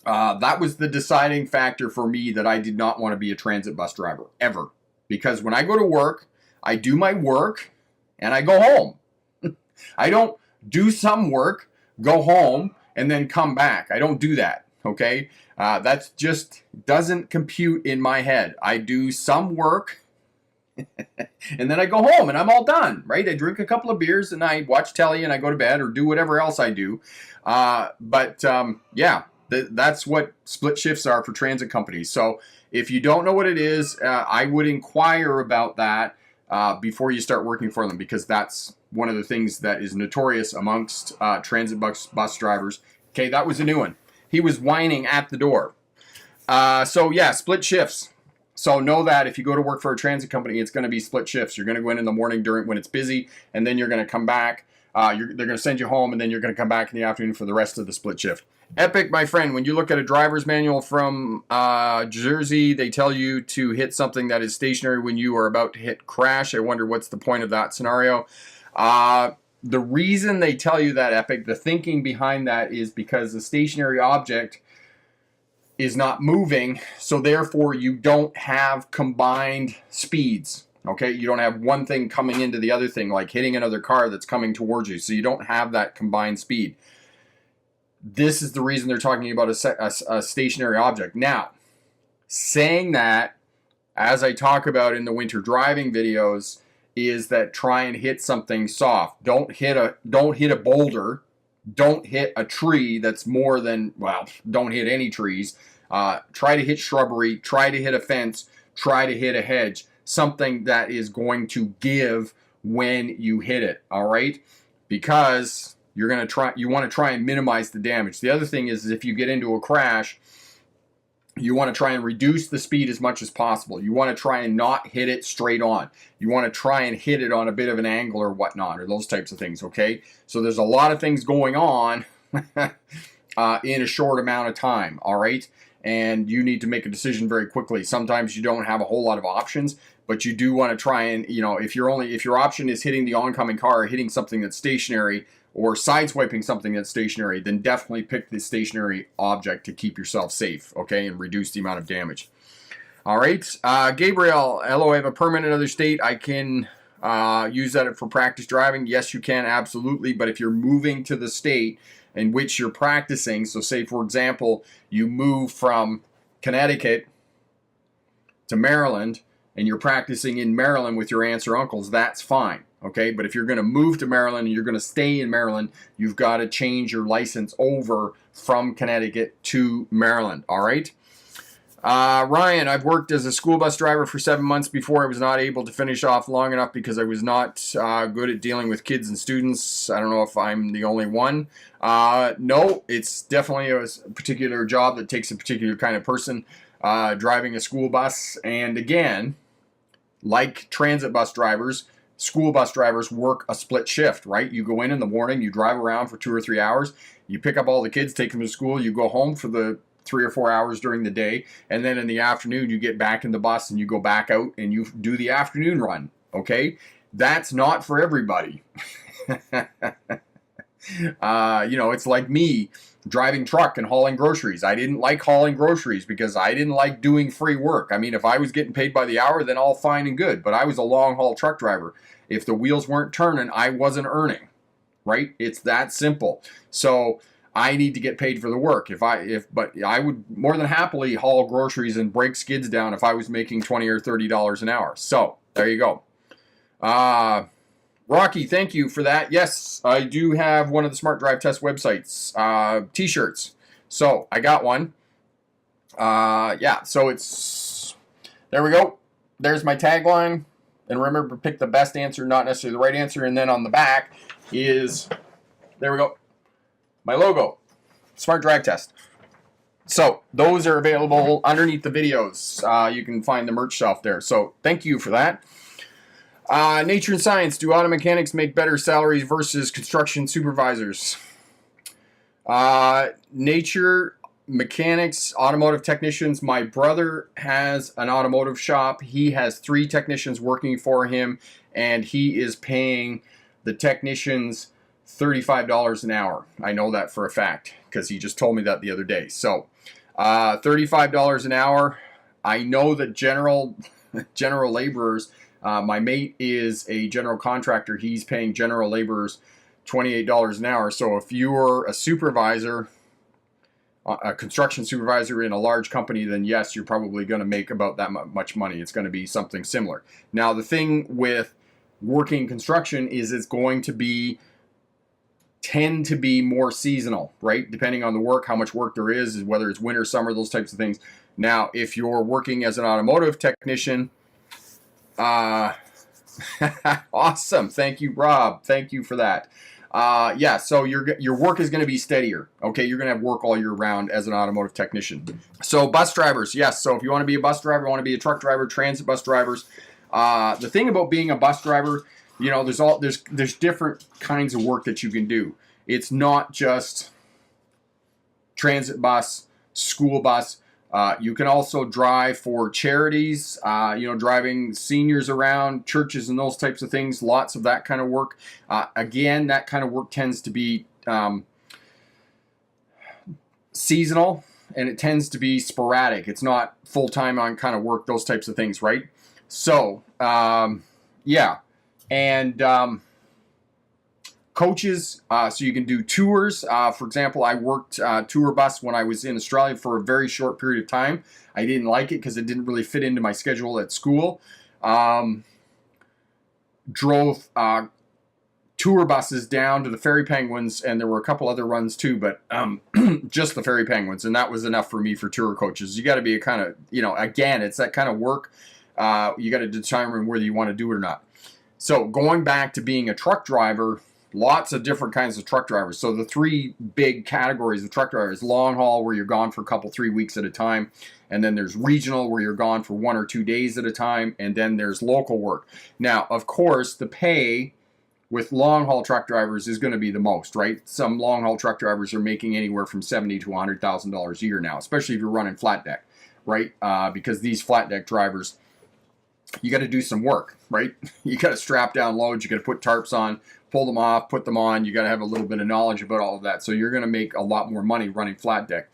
That was the deciding factor for me that I did not want to be a transit bus driver, ever. Because when I go to work, I do my work, and I go home. I don't do some work, go home, and then come back. I don't do that, okay? That just doesn't compute in my head. I do some work, and then I go home, and I'm all done, right? I drink a couple of beers, and I watch telly, and I go to bed, or do whatever else I do. Yeah. That's what split shifts are for transit companies. So if you don't know what it is, I would inquire about that before you start working for them, because that's one of the things that is notorious amongst transit bus drivers. Okay, that was a new one. He was whining at the door. So yeah, split shifts. So know that if you go to work for a transit company, it's going to be split shifts. You're going to go in the morning when it's busy, and then you're going to come back. They're going to send you home, and then you're going to come back in the afternoon for the rest of the split shift. Epic, my friend, when you look at a driver's manual from Jersey, they tell you to hit something that is stationary when you are about to hit crash. I wonder what's the point of that scenario. The reason they tell you that, Epic, the thinking behind that is because the stationary object is not moving, so therefore you don't have combined speeds. Okay, you don't have one thing coming into the other thing, like hitting another car that's coming towards you. So you don't have that combined speed. This is the reason they're talking about a stationary object. Now, saying that, as I talk about in the winter driving videos, is that try and hit something soft. Don't hit a boulder. Don't hit a tree that's more than, well, don't hit any trees. Try to hit shrubbery. Try to hit a fence. Try to hit a hedge. Something that is going to give when you hit it, all right? Because you want to try and minimize the damage. The other thing is if you get into a crash, you want to try and reduce the speed as much as possible. You want to try and not hit it straight on. You want to try and hit it on a bit of an angle or whatnot, or those types of things, okay? So there's a lot of things going on in a short amount of time, all right? And you need to make a decision very quickly. Sometimes you don't have a whole lot of options, but you do want to try and, if your option is hitting the oncoming car or hitting something that's stationary, or sideswiping something that's stationary, then definitely pick the stationary object to keep yourself safe, okay, and reduce the amount of damage. All right, Gabriel, hello, I have a permit in another state. I can use that for practice driving. Yes, you can, absolutely, but if you're moving to the state in which you're practicing, so say, for example, you move from Connecticut to Maryland, and you're practicing in Maryland with your aunts or uncles, that's fine. Okay, but if you're going to move to Maryland and you're going to stay in Maryland, you've got to change your license over from Connecticut to Maryland. All right. Ryan, I've worked as a school bus driver for 7 months before. I was not able to finish off long enough because I was not good at dealing with kids and students. I don't know if I'm the only one. No, it's definitely a particular job that takes a particular kind of person driving a school bus. And again, like transit bus drivers, school bus drivers work a split shift, right? You go in the morning, you drive around for 2 or 3 hours, you pick up all the kids, take them to school, you go home for the 3 or 4 hours during the day, and then in the afternoon you get back in the bus and you go back out and you do the afternoon run, okay? That's not for everybody. It's like me driving truck and hauling groceries. I didn't like hauling groceries because I didn't like doing free work. I mean, if I was getting paid by the hour, then all fine and good. But I was a long haul truck driver. If the wheels weren't turning, I wasn't earning, right? It's that simple. So I need to get paid for the work. But I would more than happily haul groceries and break skids down if I was making $20 or $30 an hour. So there you go. Rocky, thank you for that. Yes, I do have one of the Smart Drive Test websites, t-shirts. So I got one. Yeah, so there we go. There's my tagline. And remember, pick the best answer, not necessarily the right answer. And then on the back is, there we go, my logo, Smart Drive Test. So those are available underneath the videos. You can find the merch shelf there. So thank you for that. Nature and science. Do auto mechanics make better salaries versus construction supervisors? Nature mechanics, automotive technicians. My brother has an automotive shop. He has 3 technicians working for him, and he is paying the technicians $35 an hour. I know that for a fact because he just told me that the other day. So $35 an hour. I know that general laborers, my mate is a general contractor. He's paying general laborers $28 an hour. So if you're a supervisor, a construction supervisor in a large company, then yes, you're probably going to make about that much money. It's going to be something similar. Now, the thing with working construction is it's going to tend to be more seasonal, right? Depending on the work, how much work there is, whether it's winter, summer, those types of things. Now, if you're working as an automotive technician, awesome. Thank you, Rob. Thank you for that. Yeah, so your work is going to be steadier. Okay, you're going to have work all year round as an automotive technician. So bus drivers, yes. So if you want to be a bus driver, want to be a truck driver, transit bus drivers. The thing about being a bus driver, there's different kinds of work that you can do. It's not just transit bus, school bus. You can also drive for charities, driving seniors around, churches and those types of things, lots of that kind of work. Again, that kind of work tends to be seasonal, and it tends to be sporadic. It's not full-time on kind of work, those types of things, right? So, yeah. And coaches, so you can do tours. For example, I worked tour bus when I was in Australia for a very short period of time. I didn't like it because it didn't really fit into my schedule at school. Drove tour buses down to the Ferry Penguins, and there were a couple other runs too, but just the Ferry Penguins, and that was enough for me for tour coaches. You got to be a kind of, again, it's that kind of work. You got to determine whether you want to do it or not. So going back to being a truck driver, lots of different kinds of truck drivers. So the three big categories of truck drivers: long haul, where you're gone for a couple, 3 weeks at a time. And then there's regional, where you're gone for 1 or 2 days at a time. And then there's local work. Now, of course, the pay with long haul truck drivers is going to be the most, right? Some long haul truck drivers are making anywhere from $70,000 to $100,000 a year now, especially if you're running flat deck, right? Because these flat deck drivers, you got to do some work, right? You got to strap down loads, you got to put tarps on, pull them off, put them on. You got to have a little bit of knowledge about all of that. So you're going to make a lot more money running flat deck.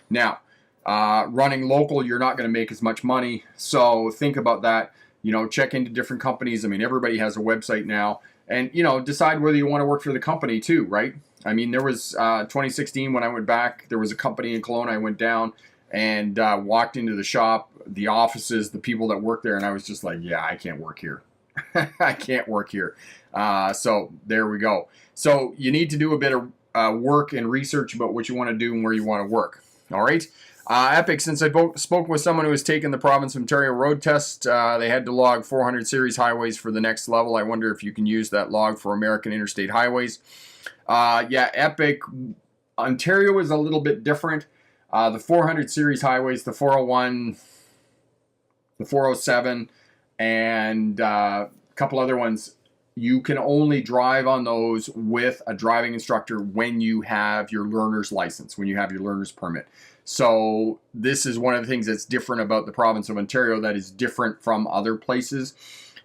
Now, running local, you're not going to make as much money. So think about that. You know, check into different companies. I mean, everybody has a website now. And, you know, decide whether you want to work for the company too, right? I mean, there was 2016 when I went back, there was a company in Kelowna. I went down and walked into the shop, the offices, the people that work there, and I was just like, yeah, I can't work here. I can't work here. So there we go. So you need to do a bit of work and research about what you want to do and where you want to work. All right. Epic, since I spoke with someone who has taken the province of Ontario road test, they had to log 400 series highways for the next level. I wonder if you can use that log for American interstate highways. Yeah, Epic. Ontario is a little bit different. The 400 series highways, the 401, the 407, and a couple other ones, you can only drive on those with a driving instructor when you have your learner's license, when you have your learner's permit. So this is one of the things that's different about the province of Ontario that is different from other places.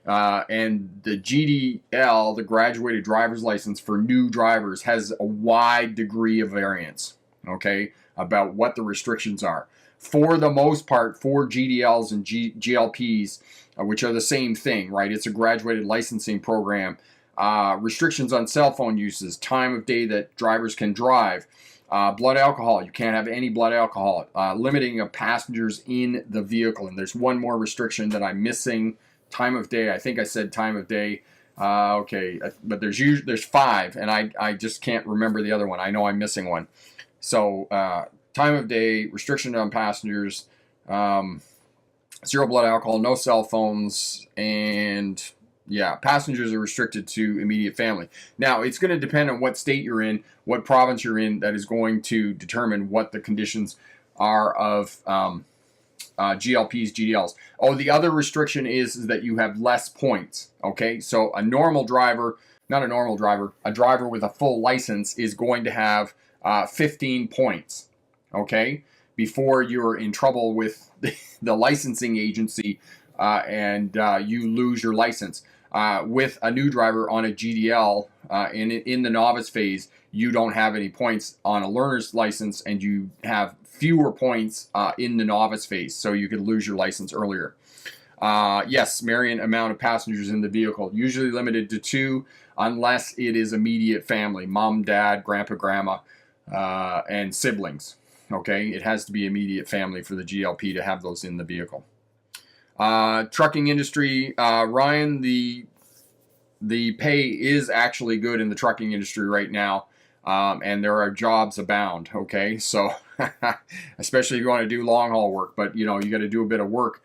And the GDL, the graduated driver's license for new drivers, has a wide degree of variance, okay, about what the restrictions are. For the most part, for GDLs and GLPs, which are the same thing, right? It's a graduated licensing program. Restrictions on cell phone uses, time of day that drivers can drive, blood alcohol. You can't have any blood alcohol. Limiting of passengers in the vehicle. And there's one more restriction that I'm missing. Time of day. I think I said time of day. Okay, but there's 5, and I just can't remember the other one. I know I'm missing one. So time of day, restriction on passengers, 0 blood alcohol, no cell phones, and yeah, passengers are restricted to immediate family. Now, it's going to depend on what state you're in, what province you're in, that is going to determine what the conditions are of GLPs, GDLs. Oh, the other restriction is that you have less points, okay? So a normal driver, not a normal driver, a driver with a full license is going to have 15 points, okay, before you're in trouble with the licensing agency and you lose your license. With a new driver on a GDL in the novice phase, you don't have any points on a learner's license, and you have fewer points in the novice phase, so you could lose your license earlier. Yes, Marion, amount of passengers in the vehicle, usually limited to 2, unless it is immediate family, mom, dad, grandpa, grandma, and siblings. Okay, it has to be immediate family for the GLP to have those in the vehicle. Trucking industry, Ryan, the pay is actually good in the trucking industry right now, and there are jobs abound. Okay, so especially if you want to do long haul work, but you know, you got to do a bit of work.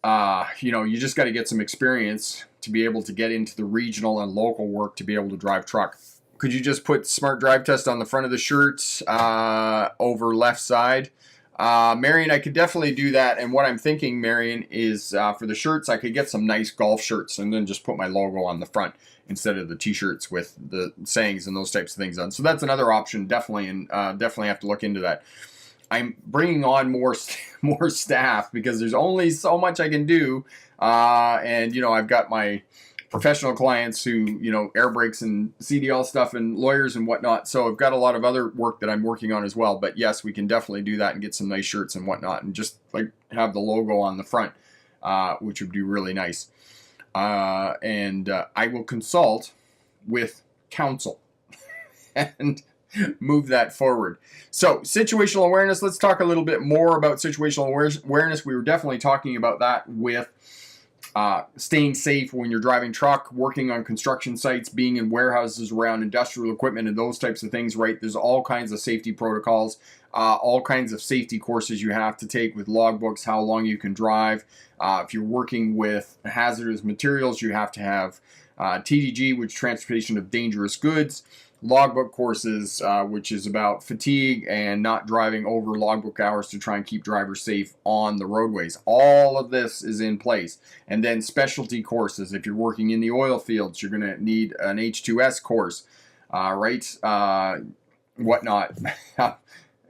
You know, you just got to get some experience to be able to get into the regional and local work to be able to drive truck. Could you just put Smart Drive Test on the front of the shirt over left side? Marion, I could definitely do that. And what I'm thinking, Marion, is for the shirts, I could get some nice golf shirts and then just put my logo on the front instead of the t-shirts with the sayings and those types of things on. So that's another option, definitely, and definitely have to look into that. I'm bringing on more staff because there's only so much I can do. And, you know, I've got my professional clients who, you know, air brakes and CDL stuff and lawyers and whatnot. So I've got a lot of other work that I'm working on as well. But yes, we can definitely do that and get some nice shirts and whatnot, and just like have the logo on the front, which would be really nice. And I will consult with counsel and move that forward. So situational awareness, let's talk a little bit more about situational awareness. We were definitely talking about that with staying safe when you're driving truck, working on construction sites, being in warehouses around industrial equipment and those types of things, right? There's all kinds of safety protocols. all kinds of safety courses you have to take with logbooks, how long you can drive. If you're working with hazardous materials, you have to have TDG, which is Transportation of Dangerous Goods. Logbook courses, which is about fatigue and not driving over logbook hours to try and keep drivers safe on the roadways. All of this is in place. And then specialty courses. If you're working in the oil fields, you're going to need an H2S course, right? Whatnot.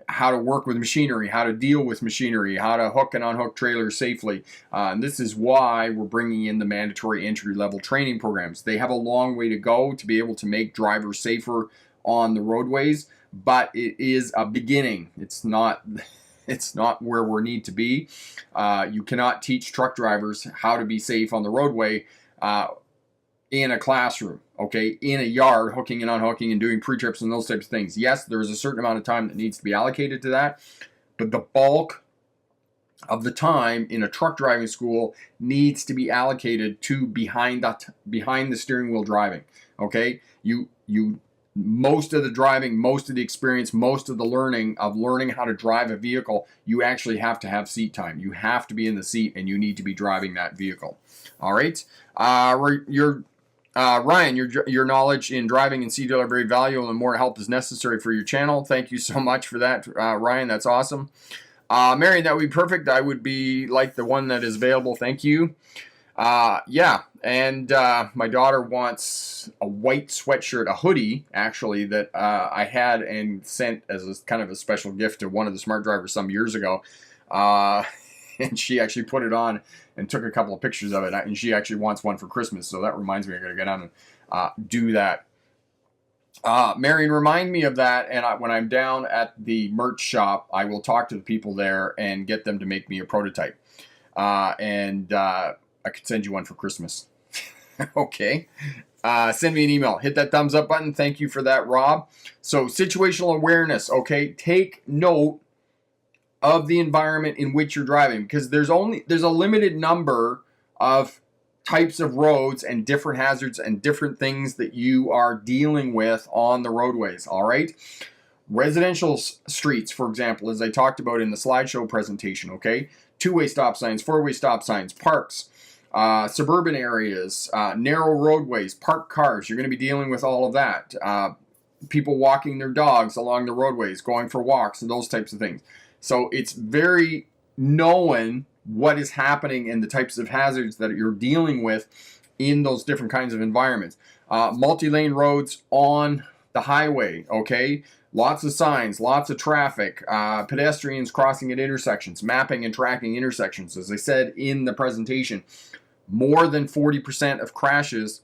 How to work with machinery, how to deal with machinery, how to hook and unhook trailers safely. And this is why we're bringing in the mandatory entry-level training programs. They have a long way to go to be able to make drivers safer on the roadways, but it is a beginning. It's not where we need to be. You cannot teach truck drivers how to be safe on the roadway in a classroom, okay, in a yard, hooking and unhooking and doing pre-trips and those types of things. Yes, there's a certain amount of time that needs to be allocated to that, but the bulk of the time in a truck driving school needs to be allocated to behind the steering wheel driving, okay? You most of the driving, most of the experience, most of the learning how to drive a vehicle, you actually have to have seat time. You have to be in the seat and you need to be driving that vehicle. All right? Ryan, your knowledge in driving and CDL are very valuable and more help is necessary for your channel. Thank you so much for that, Ryan. That's awesome. Marion, that would be perfect. I would be like the one that is available. Thank you. Yeah, and my daughter wants a white sweatshirt, a hoodie, actually, that I had and sent as a kind of a special gift to one of the smart drivers some years ago. And she actually put it on and took a couple of pictures of it, and she actually wants one for Christmas, so that reminds me I gotta get on and do that. Marion, remind me of that, and when I'm down at the merch shop, I will talk to the people there and get them to make me a prototype, and I could send you one for Christmas. Okay. Send me an email. Hit that thumbs up button. Thank you for that, Rob. So situational awareness, okay? Take note of the environment in which you're driving, because there's a limited number of types of roads and different hazards and different things that you are dealing with on the roadways. All right, residential streets, for example, as I talked about in the slideshow presentation, okay, two-way stop signs, four-way stop signs, parks, suburban areas, narrow roadways, parked cars, you're going to be dealing with all of that. People walking their dogs along the roadways, going for walks and those types of things. So it's very known what is happening and the types of hazards that you're dealing with in those different kinds of environments. Multi-lane roads on the highway, okay? Lots of signs, lots of traffic, pedestrians crossing at intersections, mapping and tracking intersections. As I said in the presentation, more than 40% of crashes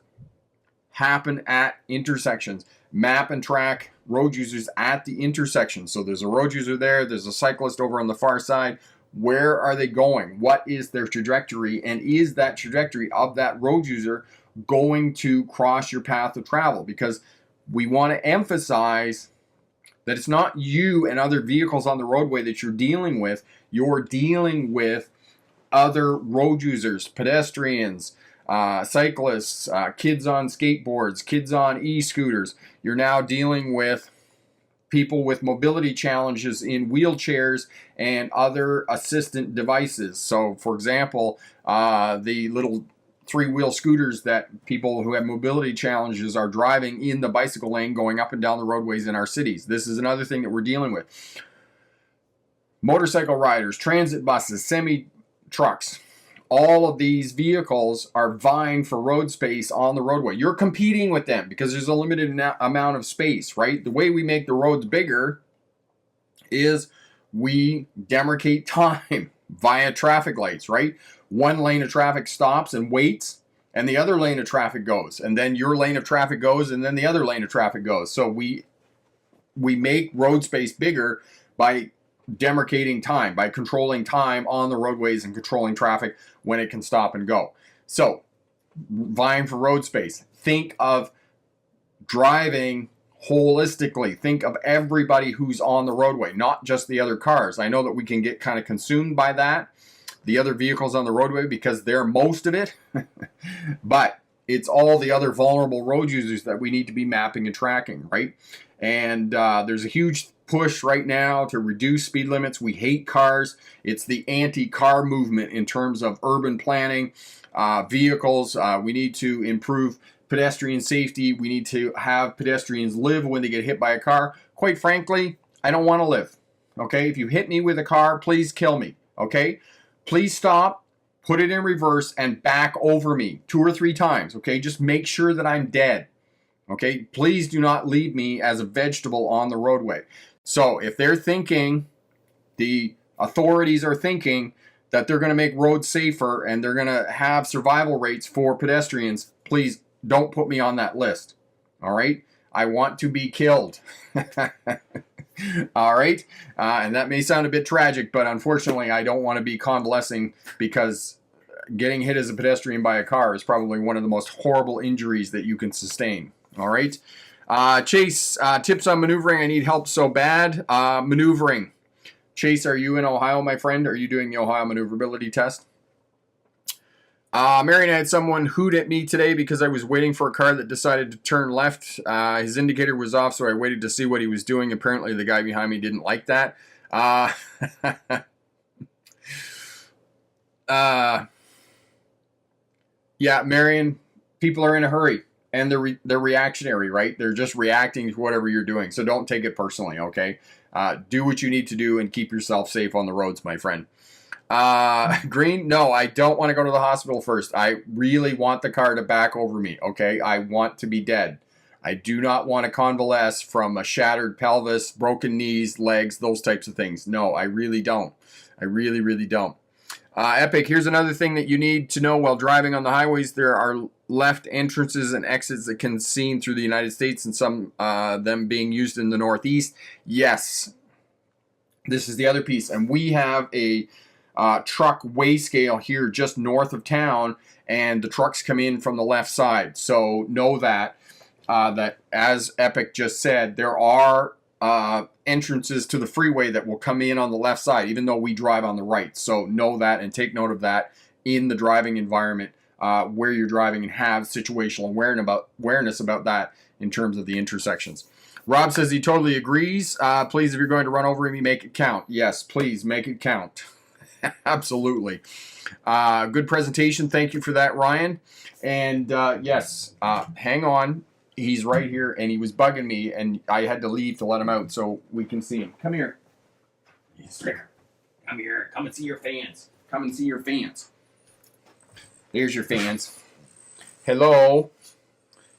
happen at intersections. Map and track road users at the intersection. So there's a road user there, there's a cyclist over on the far side. Where are they going? What is their trajectory? And is that trajectory of that road user going to cross your path of travel? Because we want to emphasize that it's not you and other vehicles on the roadway that you're dealing with. You're dealing with other road users, pedestrians, cyclists, kids on skateboards, kids on e-scooters. You're now dealing with people with mobility challenges in wheelchairs and other assistant devices. So, for example, the little three-wheel scooters that people who have mobility challenges are driving in the bicycle lane going up and down the roadways in our cities. This is another thing that we're dealing with. Motorcycle riders, transit buses, semi-trucks. All of these vehicles are vying for road space on the roadway. You're competing with them because there's a limited amount of space, right? The way we make the roads bigger is we demarcate time via traffic lights, right? One lane of traffic stops and waits, and the other lane of traffic goes, and then your lane of traffic goes, and then the other lane of traffic goes. So we make road space bigger by demarcating time, by controlling time on the roadways and controlling traffic when it can stop and go. So, vying for road space. Think of driving holistically. Think of everybody who's on the roadway, not just the other cars. I know that we can get kind of consumed by that, the other vehicles on the roadway, because they're most of it, but it's all the other vulnerable road users that we need to be mapping and tracking, right? And there's a huge push right now to reduce speed limits. We hate cars. It's the anti-car movement in terms of urban planning, vehicles. We need to improve pedestrian safety. We need to have pedestrians live when they get hit by a car. Quite frankly, I don't want to live. Okay, if you hit me with a car, please kill me. Okay, please stop, put it in reverse, and back over me 2 or 3 times. Okay, just make sure that I'm dead. Okay, please do not leave me as a vegetable on the roadway. So if they're thinking, the authorities are thinking that they're going to make roads safer and they're going to have survival rates for pedestrians, please don't put me on that list. All right, I want to be killed. All right, and that may sound a bit tragic, but unfortunately I don't want to be convalescing, because getting hit as a pedestrian by a car is probably one of the most horrible injuries that you can sustain. All right, Chase, tips on maneuvering. I need help so bad. Maneuvering. Chase, are you in Ohio, my friend? Are you doing the Ohio maneuverability test? Marion, had someone hoot at me today because I was waiting for a car that decided to turn left. His indicator was off, so I waited to see what he was doing. Apparently, the guy behind me didn't like that. Yeah, Marion, people are in a hurry, and they're reactionary, right? They're just reacting to whatever you're doing, so don't take it personally, okay? Do what you need to do and keep yourself safe on the roads, my friend. Green, no, I don't want to go to the hospital first. I really want the car to back over me, okay? I want to be dead. I do not want to convalesce from a shattered pelvis, broken knees, legs, those types of things. No, I really don't. I really, really don't. Epic, here's another thing that you need to know while driving on the highways. There are left entrances and exits that can be seen through the United States, and some them being used in the Northeast. Yes, this is the other piece. And we have a truck weigh scale here just north of town, and the trucks come in from the left side. So know that, that as Epic just said, there are entrances to the freeway that will come in on the left side, even though we drive on the right. So know that and take note of that in the driving environment where you're driving, and have situational awareness about that in terms of the intersections. Rob says he totally agrees. Please, if you're going to run over me, make it count. Yes, please make it count. Absolutely. Good presentation. Thank you for that, Ryan. And yes, hang on. He's right here, and he was bugging me, and I had to leave to let him out so we can see him. Come here. Come here. Come and see your fans. Come and see your fans. There's your fans. Hello.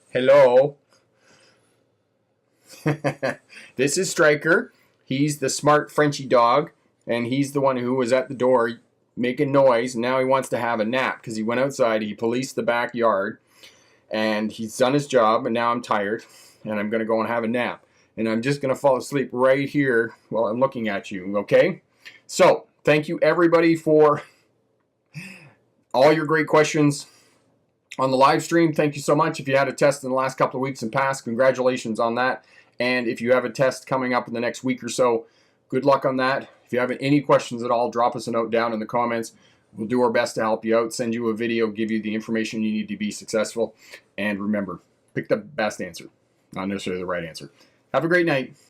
Hello. This is Striker. He's the smart Frenchie dog, and he's the one who was at the door making noise. And now he wants to have a nap because he went outside. He policed the backyard, and he's done his job, and now I'm tired, and I'm going to go and have a nap. And I'm just going to fall asleep right here while I'm looking at you, okay? So, thank you, everybody, for all your great questions on the live stream. Thank you so much. If you had a test in the last couple of weeks and past, congratulations on that. And if you have a test coming up in the next week or so, good luck on that. If you have any questions at all, drop us a note down in the comments. We'll do our best to help you out, send you a video, give you the information you need to be successful. And remember, pick the best answer, not necessarily the right answer. Have a great night.